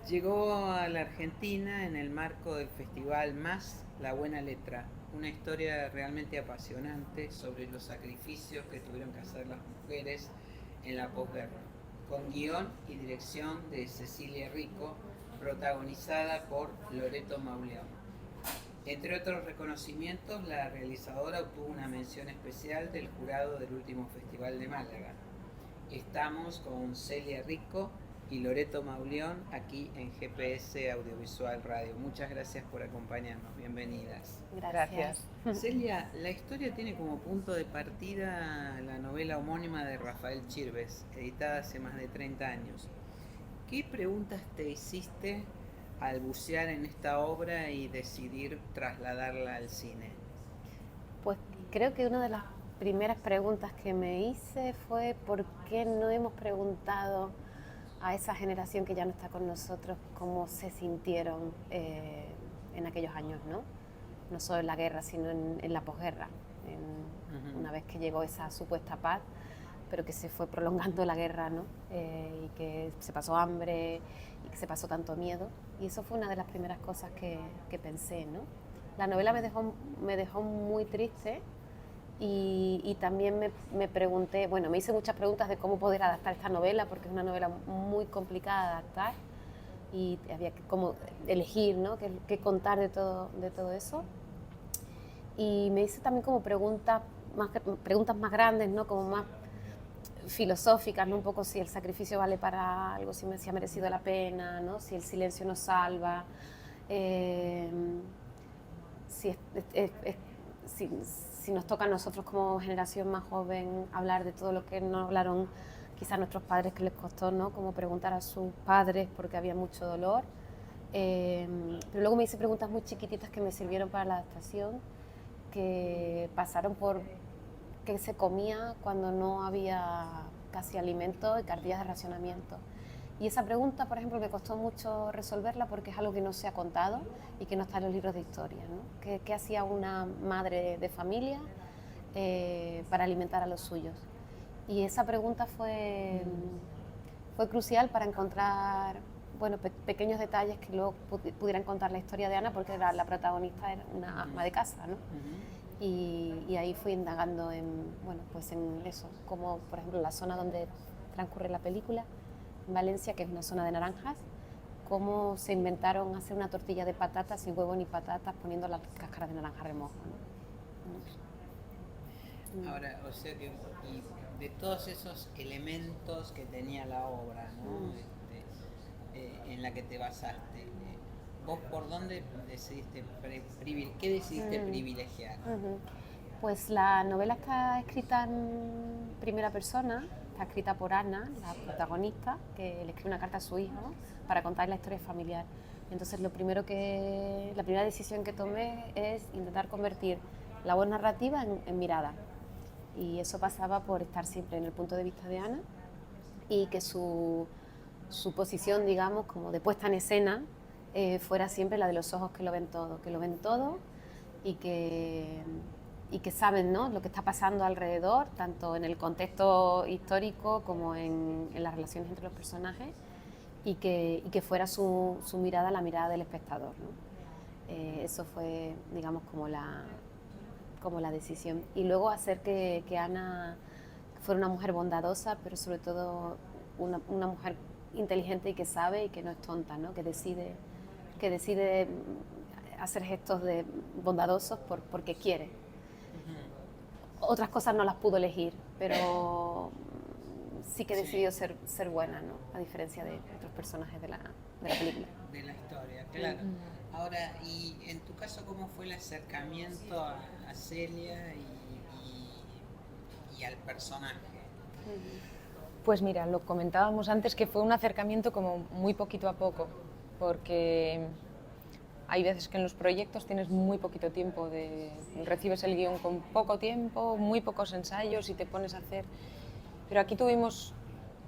Llegó a la Argentina en el marco del festival Más La Buena Letra, una historia realmente apasionante sobre los sacrificios que tuvieron que hacer las mujeres en la posguerra, con guión y dirección de Cecilia Rico, protagonizada por Loreto Mauleón. Entre otros reconocimientos, la realizadora obtuvo una mención especial del jurado del último Festival de Málaga. Estamos con Celia Rico y Loreto Mauleón aquí en GPS Audiovisual Radio. Muchas gracias por acompañarnos, bienvenidas. Gracias. Celia, la historia tiene como punto de partida la novela homónima de Rafael Chirves, editada hace más de 30 años. ¿Qué preguntas te hiciste al bucear en esta obra y decidir trasladarla al cine? Pues creo que una de las primeras preguntas que me hice fue por qué no hemos preguntado a esa generación que ya no está con nosotros cómo se sintieron en aquellos años, ¿no? No solo en la guerra, sino en la posguerra, una vez que llegó esa supuesta paz, pero que se fue prolongando la guerra, ¿no? Y que se pasó hambre y que se pasó tanto miedo. Y eso fue una de las primeras cosas que pensé, ¿no? La novela me dejó muy triste y también me pregunté, bueno, me hice muchas preguntas de cómo poder adaptar esta novela, porque es una novela muy complicada de adaptar y había que como elegir, ¿no? qué contar de todo eso. Y me hice también como preguntas más grandes, ¿no? Como más filosóficas, ¿no? Un poco si el sacrificio vale para algo, si ha merecido la pena, ¿no? Si el silencio nos salva, eh, si, si nos toca a nosotros como generación más joven hablar de todo lo que no hablaron quizás nuestros padres, que les costó, ¿no? Como preguntar a sus padres porque había mucho dolor. Pero luego me hice preguntas muy chiquititas que me sirvieron para la adaptación, que pasaron por qué se comía cuando no había casi alimento y cartillas de racionamiento. Y esa pregunta, por ejemplo, me costó mucho resolverla porque es algo que no se ha contado y que no está en los libros de historia, ¿no? ¿Qué hacía una madre de familia para alimentar a los suyos? Y esa pregunta fue crucial para encontrar, bueno, pequeños detalles que luego pudieran contar la historia de Ana, porque la protagonista era una ama de casa, ¿no? Y ahí fui indagando bueno, pues en eso, como por ejemplo la zona donde transcurre la película, en Valencia, que es una zona de naranjas, cómo se inventaron hacer una tortilla de patatas sin huevo ni patatas poniendo las cáscaras de naranja remojo, ¿no? Ahora, o sea que y de todos esos elementos que tenía la obra, ¿no? En la que te basaste, ¿vos por dónde decidiste qué decidiste privilegiar? Pues la novela está escrita en primera persona, está escrita por Ana, la protagonista, que le escribe una carta a su hijo para contar la historia familiar. Entonces la primera decisión que tomé es intentar convertir la voz narrativa en mirada. Y eso pasaba por estar siempre en el punto de vista de Ana y que su posición, digamos, como de puesta en escena, fuera siempre la de los ojos que lo ven todo y que saben, ¿no? Lo que está pasando alrededor, tanto en el contexto histórico como en las relaciones entre los personajes, y que fuera su mirada la mirada del espectador, ¿no? Eso fue, digamos, como la decisión. Y luego hacer que Ana fuera una mujer bondadosa, pero sobre todo una mujer inteligente y que sabe y que no es tonta, ¿no? Que decide hacer gestos bondadosos porque quiere. Otras cosas no las pudo elegir, pero sí que decidió ser buena, ¿no? A diferencia de otros personajes de la película. De la historia, claro. Ahora, y en tu caso, ¿cómo fue el acercamiento a Celia y al personaje? Pues mira, lo comentábamos antes, que fue un acercamiento como muy poquito a poco, porque hay veces que en los proyectos tienes muy poquito tiempo, recibes el guión con poco tiempo, muy pocos ensayos y te pones a hacer. Pero aquí tuvimos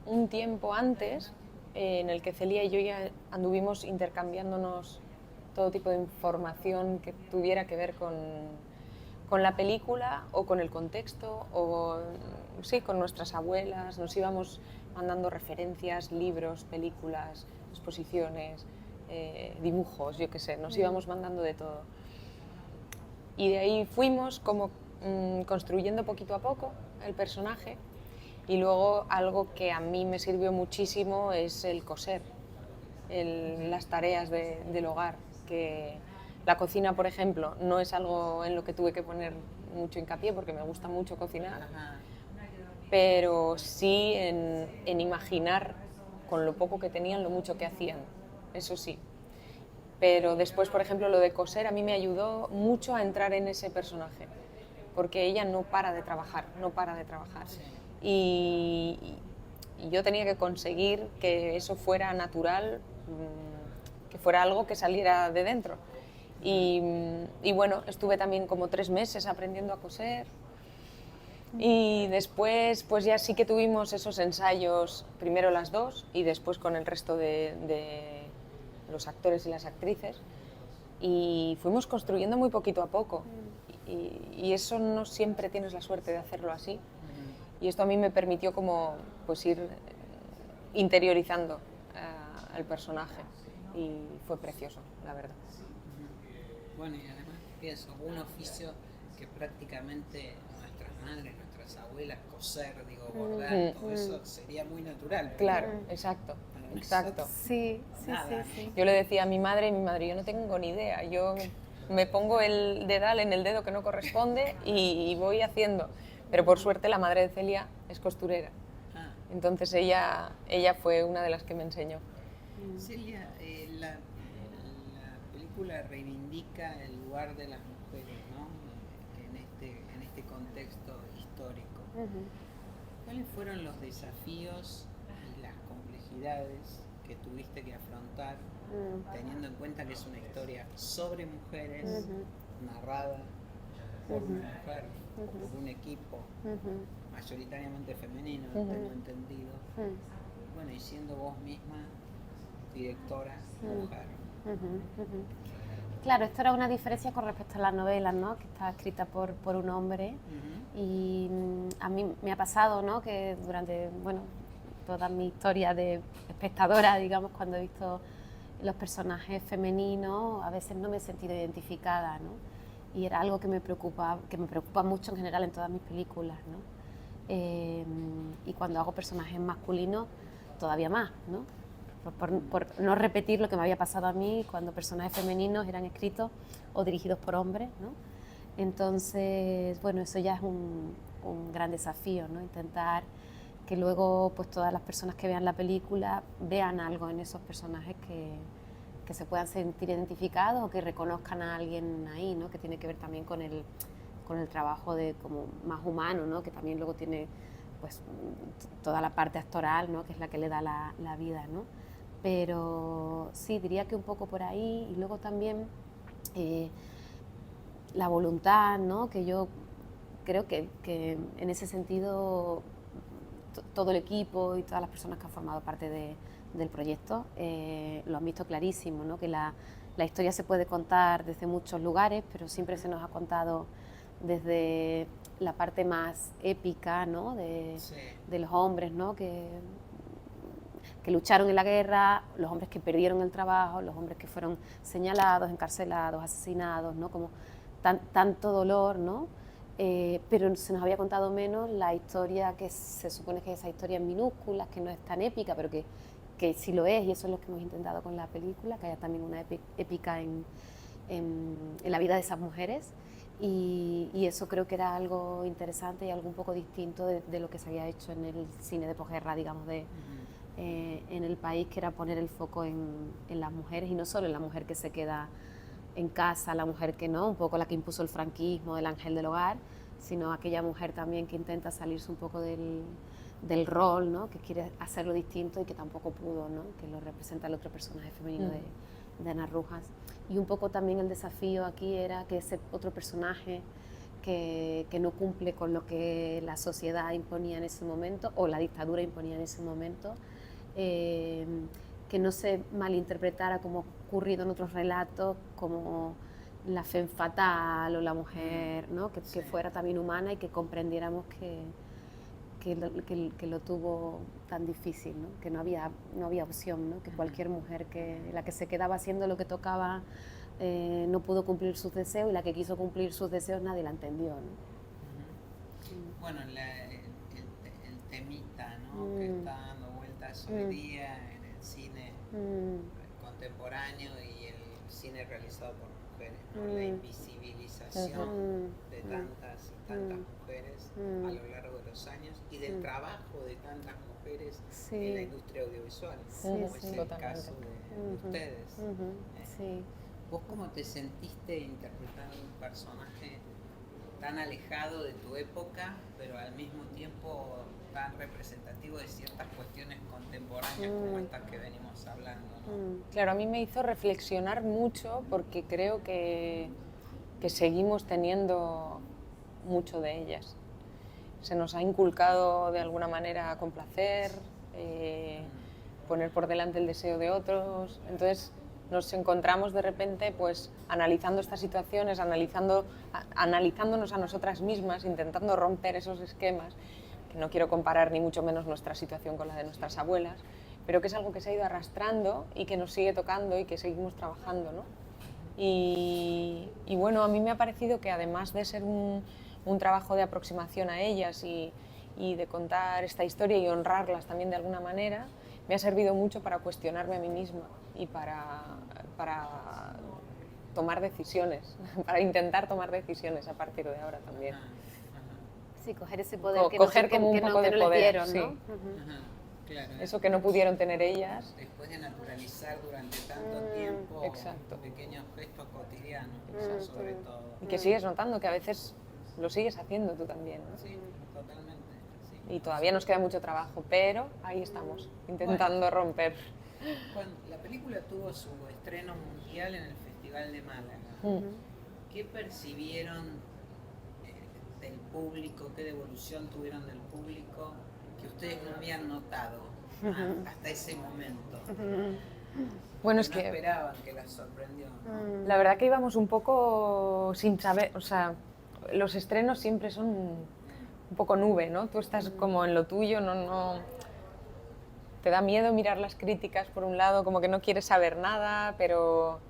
un tiempo antes en el que Celia y yo ya anduvimos intercambiándonos todo tipo de información que tuviera que ver con la película o con el contexto o sí, con nuestras abuelas. Nos íbamos mandando referencias, libros, películas, exposiciones, dibujos, yo qué sé, nos íbamos mandando de todo. Y de ahí fuimos como construyendo poquito a poco el personaje. Y luego algo que a mí me sirvió muchísimo es el coser, las tareas del hogar. Que la cocina, por ejemplo, no es algo en lo que tuve que poner mucho hincapié porque me gusta mucho cocinar, pero sí en imaginar con lo poco que tenían lo mucho que hacían, eso sí. Pero después, por ejemplo, lo de coser a mí me ayudó mucho a entrar en ese personaje, porque ella no para de trabajar, no para de trabajar. Y yo tenía que conseguir que eso fuera natural, que fuera algo que saliera de dentro. Y bueno, estuve también como 3 meses aprendiendo a coser. Y después pues ya sí que tuvimos esos ensayos, primero las dos y después con el resto de los actores y las actrices. Y fuimos construyendo muy poquito a poco. Y eso no siempre tienes la suerte de hacerlo así. Y esto a mí me permitió como pues ir interiorizando al personaje y fue precioso, la verdad. Bueno, y además pienso, un oficio que prácticamente nuestras madres, nuestras abuelas, coser, digo, bordar, todo eso sería muy natural. Claro, exacto, exacto. Sí, sí, Nada, sí, sí. Yo le decía a mi madre, yo no tengo ni idea, yo me pongo el dedal en el dedo que no corresponde y voy haciendo. Pero por suerte la madre de Celia es costurera, entonces ella fue una de las que me enseñó. Celia, la película reivindica el lugar de las mujeres, ¿no? En este contexto histórico. ¿Cuáles fueron los desafíos y las complejidades que tuviste que afrontar, teniendo en cuenta que es una historia sobre mujeres, narrada por una mujer, por un equipo mayoritariamente femenino, tengo entendido? Bueno, y siendo vos misma directora, mujer. Claro, esto era una diferencia con respecto a las novelas, ¿no? Que está escrita por un hombre. Y a mí me ha pasado, ¿no? Que durante, bueno, toda mi historia de espectadora, digamos, cuando he visto los personajes femeninos, a veces no me he sentido identificada, ¿no? Y era algo que me preocupa mucho en general en todas mis películas, ¿no? Y cuando hago personajes masculinos, todavía más, ¿no? Por no repetir lo que me había pasado a mí cuando personajes femeninos eran escritos o dirigidos por hombres, ¿no? Entonces, bueno, eso ya es un gran desafío, ¿no? Intentar que luego pues, todas las personas que vean la película vean algo en esos personajes que se puedan sentir identificados o que reconozcan a alguien ahí, ¿no? Que tiene que ver también con el trabajo de, como más humano, ¿no? Que también luego tiene pues, toda la parte actoral, ¿no? Que es la que le da la vida, ¿no? Pero sí, diría que un poco por ahí. Y luego también la voluntad, ¿no? Que yo creo que en ese sentido todo el equipo y todas las personas que han formado parte del proyecto lo han visto clarísimo, ¿no? Que la historia se puede contar desde muchos lugares, pero siempre se nos ha contado desde la parte más épica, ¿no? de los hombres, ¿no? que lucharon en la guerra, los hombres que perdieron el trabajo, los hombres que fueron señalados, encarcelados, asesinados, ¿no? Como tanto dolor, ¿no? Pero se nos había contado menos la historia que se supone que es esa historia en minúsculas, que no es tan épica, pero que sí lo es, y eso es lo que hemos intentado con la película, que haya también una épica en la vida de esas mujeres. Y eso creo que era algo interesante y algo un poco distinto de lo que se había hecho en el cine de posguerra, digamos, en el país, que era poner el foco en las mujeres, y no solo en la mujer que se queda en casa, la mujer que no, un poco la que impuso el franquismo, el ángel del hogar, sino aquella mujer también que intenta salirse un poco del rol, ¿no? Que quiere hacerlo distinto y que tampoco pudo, ¿no? Que lo representa el otro personaje femenino de Ana Rojas. Y un poco también el desafío aquí era que ese otro personaje que no cumple con lo que la sociedad imponía en ese momento o la dictadura imponía en ese momento, que no se malinterpretara como ocurrido en otros relatos, como la femme fatale o la mujer, ¿no? Que fuera también humana y que comprendiéramos que lo tuvo tan difícil, ¿no? Que no había opción, ¿no? Que cualquier mujer la que se quedaba haciendo lo que tocaba no pudo cumplir sus deseos, y la que quiso cumplir sus deseos nadie la entendió, ¿no? Bueno, el temita, ¿no? Que está dando vueltas hoy día en el cine contemporáneo y el cine realizado por mujeres, ¿no? La invisibilización de tantas y tantas mujeres a lo largo de los años y del trabajo de tantas mujeres en la industria audiovisual, como es el caso de ustedes. Sí. ¿Vos cómo te sentiste interpretando un personaje tan alejado de tu época, pero al mismo tiempo tan representativo de ciertas cuestiones contemporáneas como estas que venimos hablando, ¿no? Claro, a mí me hizo reflexionar mucho porque creo que seguimos teniendo mucho de ellas. Se nos ha inculcado de alguna manera complacer, poner por delante el deseo de otros. Entonces nos encontramos de repente pues analizando estas situaciones, analizándonos a nosotras mismas, intentando romper esos esquemas, que no quiero comparar ni mucho menos nuestra situación con la de nuestras abuelas, pero que es algo que se ha ido arrastrando y que nos sigue tocando y que seguimos trabajando, ¿no? Y bueno, a mí me ha parecido que además de ser un trabajo de aproximación a ellas y de contar esta historia y honrarlas también de alguna manera, me ha servido mucho para cuestionarme a mí misma y para tomar decisiones, para intentar tomar decisiones a partir de ahora también. Sí, coger ese poder coger como un poco de poder, les dieron, sí. ¿no? Claro, eso que no pudieron tener ellas. Después de naturalizar durante tanto tiempo pequeños gestos cotidianos, sobre todo. Y que sigues notando que a veces lo sigues haciendo tú también, ¿no? Sí, totalmente. Sí. Y todavía nos queda mucho trabajo, pero ahí estamos, intentando romper. Cuando la película tuvo su estreno mundial en el Festival de Málaga, ¿qué percibieron del público, qué devolución tuvieron del público que ustedes no habían notado hasta ese momento? Bueno, no esperaban, que las sorprendió, ¿no? La verdad que íbamos un poco sin saber, o sea, los estrenos siempre son un poco nube, ¿no? Tú estás como en lo tuyo, no te da miedo mirar las críticas por un lado, como que no quieres saber nada, pero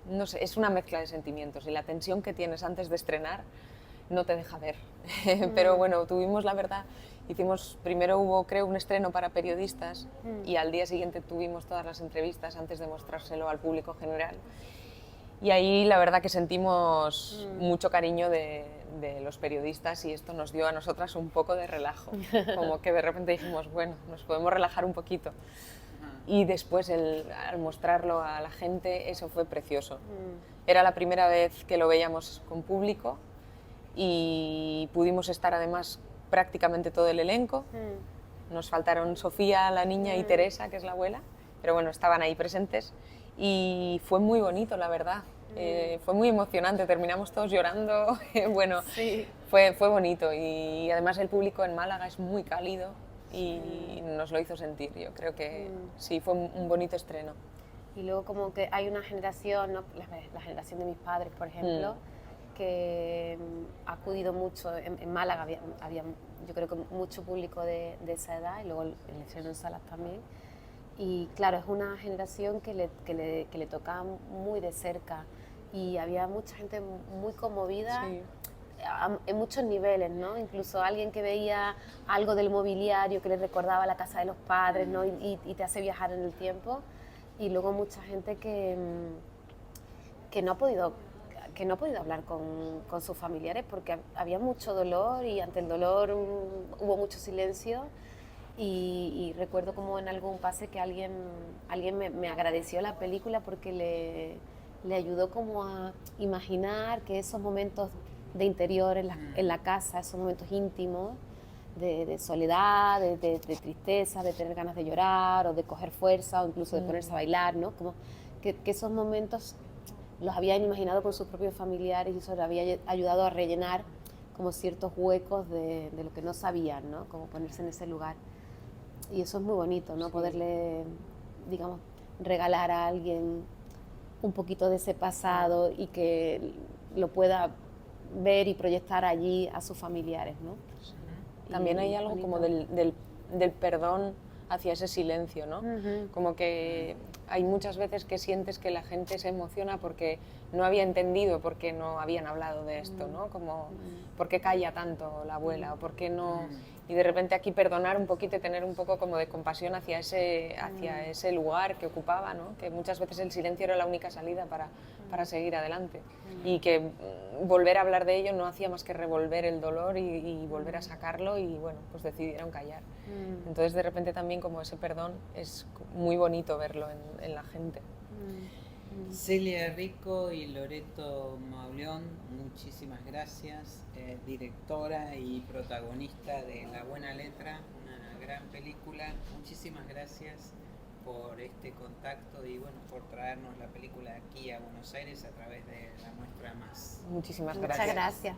no sé, es una mezcla de sentimientos y la tensión que tienes antes de estrenar no te deja ver. Pero bueno, tuvimos, la verdad, primero hubo, creo, un estreno para periodistas y al día siguiente tuvimos todas las entrevistas antes de mostrárselo al público general. Y ahí la verdad que sentimos mucho cariño de los periodistas y esto nos dio a nosotras un poco de relajo. Como que de repente dijimos, bueno, nos podemos relajar un poquito. Y después al mostrarlo a la gente, eso fue precioso. Era la primera vez que lo veíamos con público y pudimos estar además prácticamente todo el elenco. Nos faltaron Sofía, la niña, y Teresa, que es la abuela, pero bueno, estaban ahí presentes y fue muy bonito, la verdad. Fue muy emocionante, terminamos todos llorando. Bueno, sí. fue bonito y además el público en Málaga es muy cálido y nos lo hizo sentir. Yo creo que sí, fue un bonito estreno. Y luego como que hay una generación, ¿no? La generación de mis padres, por ejemplo, que ha acudido mucho. En Málaga había yo creo que mucho público de esa edad y luego el estreno en salas también. Y claro, es una generación que le toca muy de cerca y había mucha gente muy conmovida. Sí. En muchos niveles, ¿no? Incluso alguien que veía algo del mobiliario que le recordaba la casa de los padres, ¿no? y te hace viajar en el tiempo. Y luego mucha gente que no ha podido hablar con sus familiares porque había mucho dolor y ante el dolor hubo mucho silencio. Y recuerdo como en algún pase que alguien me agradeció la película porque le ayudó como a imaginar que esos momentos de interior en la casa, esos momentos íntimos de soledad, de tristeza, de tener ganas de llorar o de coger fuerza o incluso de ponerse a bailar, ¿no? Como que esos momentos los habían imaginado con sus propios familiares y eso le había ayudado a rellenar como ciertos huecos de lo que no sabían, ¿no? Como ponerse en ese lugar. Y eso es muy bonito, ¿no? Sí. Poderle, digamos, regalar a alguien un poquito de ese pasado y que lo pueda ver y proyectar allí a sus familiares, ¿no? También hay algo bonito. como del perdón hacia ese silencio, ¿no? Como que hay muchas veces que sientes que la gente se emociona porque no había entendido por qué no habían hablado de esto, ¿no? Como, ¿por qué calla tanto la abuela? ¿O por qué no...? Y de repente aquí perdonar un poquito y tener un poco como de compasión hacia ese lugar que ocupaba, ¿no? Que muchas veces el silencio era la única salida para seguir adelante. Y que volver a hablar de ello no hacía más que revolver el dolor y volver a sacarlo y bueno, pues decidieron callar. Entonces de repente también como ese perdón es muy bonito verlo en la gente. Celia Rico y Loreto Mauleón, muchísimas gracias, directora y protagonista de La Buena Letra, una gran película. Muchísimas gracias por este contacto y bueno, por traernos la película aquí a Buenos Aires a través de la muestra Más. Muchísimas Muchas gracias. gracias.